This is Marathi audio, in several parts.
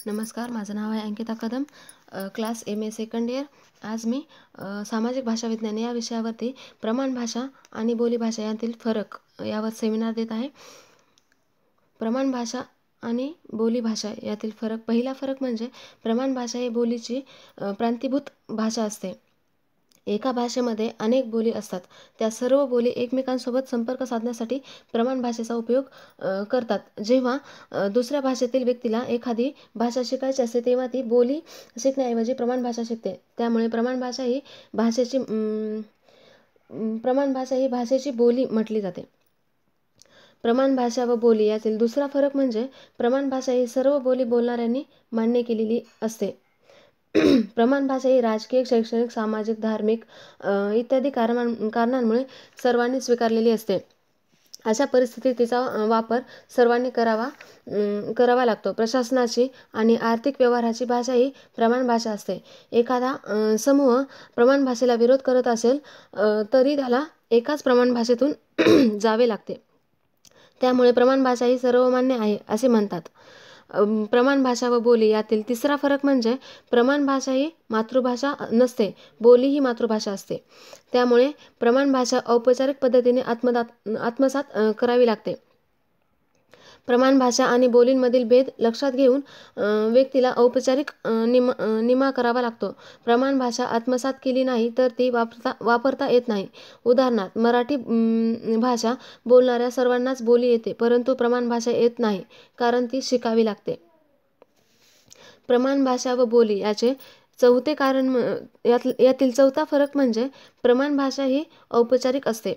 नमस्कार, माझं नाव आहे Ankita Kadam, class MA second year. आज मी सामाजिक भाषा विज्ञान या विषयावरती प्रमाण भाषा आणि बोलीभाषा यांतील फरक यावर सेमिनार देत आहे. प्रमाण भाषा आणि बोलीभाषा यातील फरक. पहिला फरक म्हणजे प्रमाण भाषा ही बोलीची प्रांतिभूत भाषा असते. एका भाषेमध्ये अनेक बोली असतात. त्या सर्व बोली एकमेकांसोबत संपर्क साधण्यासाठी प्रमाण भाषेचा उपयोग करतात. जेव्हा दुसऱ्या भाषेतील व्यक्तीला एखादी भाषा शिकायची असते तेव्हा ती बोली शिकण्याऐवजी प्रमाण भाषा शिकते. त्यामुळे प्रमाण भाषा ही भाषेची बोली म्हटली जाते. प्रमाण भाषा व बोली यातील दुसरा फरक म्हणजे प्रमाण भाषा ही सर्व बोली बोलणाऱ्यांनी मान्य केलेली असते. प्रमाण भाषा ही राजकीय, शैक्षणिक, सामाजिक, धार्मिक इत्यादी कारणांमुळे सर्वांनी स्वीकारलेली असते. अशा परिस्थितीत तिचा वापर सर्वांनी करावा लागतो. प्रशासनाची आणि आर्थिक व्यवहाराची भाषा ही प्रमाण भाषा असते. एखादा समूह प्रमाण भाषेला विरोध करत असेल तरी त्याला एकाच प्रमाण भाषेतून जावे लागते. त्यामुळे प्रमाण भाषा ही सर्वमान्य आहे असे म्हणतात. प्रमाण भाषा व बोली यातील तिसरा फरक म्हणजे प्रमाण भाषा ही मातृभाषा नसते, बोली ही मातृभाषा असते. त्यामुळे प्रमाण भाषा औपचारिक पद्धतीने आत्मसात करावी लागते. प्रमाण भाषा आणि बोलींमधील भेद लक्षात घेऊन व्यक्तीला औपचारिक निमा करावा लागतो. प्रमाण भाषा आत्मसात केली नाही तर ती वापरता येत नाही. उदाहरणार्थ, मराठी भाषा बोलणाऱ्या सर्वांनाच बोली येते, परंतु प्रमाण भाषा येत नाही, कारण ती शिकावी लागते. प्रमाण भाषा व बोली याचे चौथे कारण यातील चौथा फरक म्हणजे प्रमाण भाषा ही औपचारिक असते.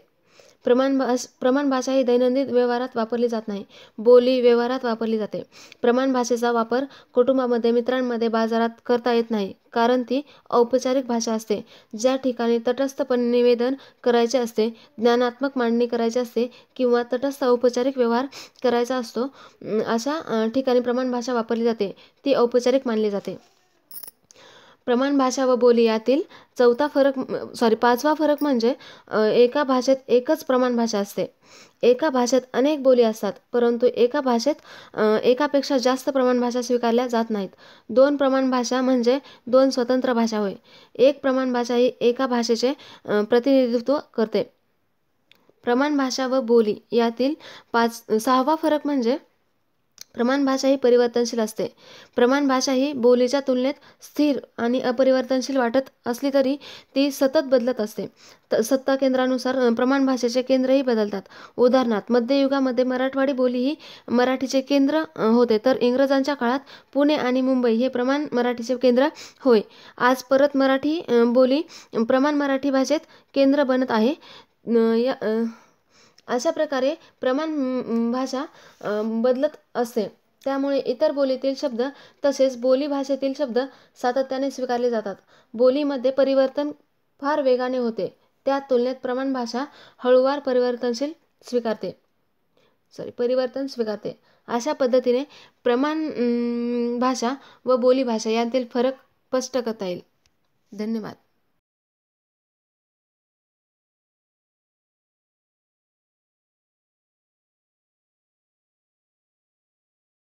प्रमाण भाषा ही दैनंदिन व्यवहारात वापरली जात नाही, बोली व्यवहारात वापरली जाते. प्रमाण भाषेचा वापर कुटुंबामध्ये, मित्रांमध्ये, बाजारात करता येत नाही, कारण ती औपचारिक भाषा असते. ज्या ठिकाणी तटस्थपणे निवेदन करायचे असते, ज्ञानात्मक मांडणी करायची असते किंवा तटस्थ औपचारिक व्यवहार करायचा असतो, अशा ठिकाणी प्रमाण भाषा वापरली जाते, ती औपचारिक मानली जाते. प्रमाण भाषा व बोली यातील पाचवा फरक म्हणजे एका भाषेत एकच प्रमाण भाषा असते. एका भाषेत अनेक बोली असतात, परंतु एका भाषेत एकापेक्षा जास्त प्रमाण भाषा स्वीकारल्या जात नाहीत. दोन प्रमाण भाषा म्हणजे दोन स्वतंत्र भाषा होय. एक प्रमाण भाषा ही एका भाषेचे प्रतिनिधित्व करते. प्रमाण भाषा व बोली यातील सहावा फरक म्हणजे प्रमाण भाषा ही परिवर्तनशील असते. प्रमाण भाषा ही बोलीच्या तुलनेत स्थिर आणि अपरिवर्तनशील वाटत असली तरी ती सतत बदलत असते. सत्ता केंद्रानुसार प्रमाण भाषेचे केंद्रही बदलतात. उदाहरणार्थ, मध्ययुगामध्ये मराठवाडी बोली ही मराठीचे केंद्र होते, तर इंग्रजांच्या काळात पुणे आणि मुंबई हे प्रमाण मराठीचे केंद्र होय. आज परत मराठी बोली प्रमाण मराठी भाषेत केंद्र बनत आहे. अशा प्रकारे प्रमाण भाषा बदलत असते. त्यामुळे इतर बोलीतील शब्द तसेच बोली भाषेतील शब्द सातत्याने स्वीकारले जातात. बोलीमध्ये परिवर्तन फार वेगाने होते, त्या तुलनेत प्रमाण भाषा हळूवार परिवर्तन स्वीकारते. अशा पद्धतीने प्रमाण भाषा व बोली भाषा यांतील फरक स्पष्ट करता येईल. धन्यवाद.